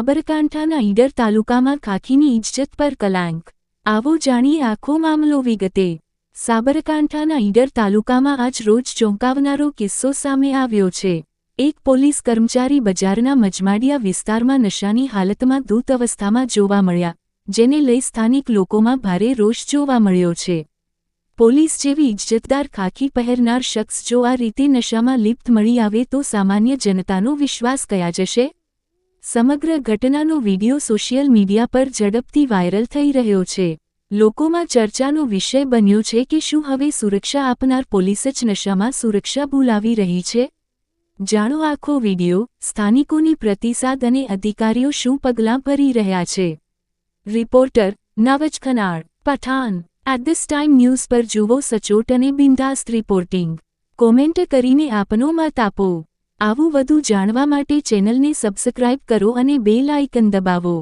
સાબરકાંઠાના ઈડર તાલુકામાં ખાખીની ઇજ્જત પર કલાંક। આવો જાણીએ આખો મામલો વિગતે। સાબરકાંઠાના ઈડર તાલુકામાં આજ રોજ ચોંકાવનારો કિસ્સો સામે આવ્યો છે। એક પોલીસ કર્મચારી બજારના મજમાડિયા વિસ્તારમાં નશાની હાલતમાં ધૂત અવસ્થામાં જોવા મળ્યા, જેને લઈ સ્થાનિક લોકોમાં ભારે રોષ જોવા મળ્યો છે। પોલીસ જેવી ઇજ્જતદાર ખાખી પહેરનાર શખ્સ જો આ રીતે નશામાં લિપ્ત મળી આવે તો સામાન્ય જનતાનો વિશ્વાસ કયા જશે? સમગ્ર ઘટનાનો વિડિયો સોશિયલ મીડિયા પર ઝડપથી વાયરલ થઈ રહ્યો છે। લોકોમાં ચર્ચાનો વિષય બન્યો છે કે શું હવે સુરક્ષા આપનાર પોલીસ જ નશામાં સુરક્ષા ભૂલાવી રહી છે? જાણો આખો વિડિયો, સ્થાનિકોની પ્રતિસાદ અને અધિકારીઓ શું પગલાં ભરી રહ્યા છે। રિપોર્ટર નવજ ખનાળ, Patan. At this time news પર જુઓ સચોટ અને બિંદાસ્ત રિપોર્ટિંગ। કોમેન્ટ કરીને આપનો મત આપો। આવું વધુ જાણવા માટે ચેનલને સબસ્ક્રાઇબ કરો અને બેલ આઇકન દબાવો।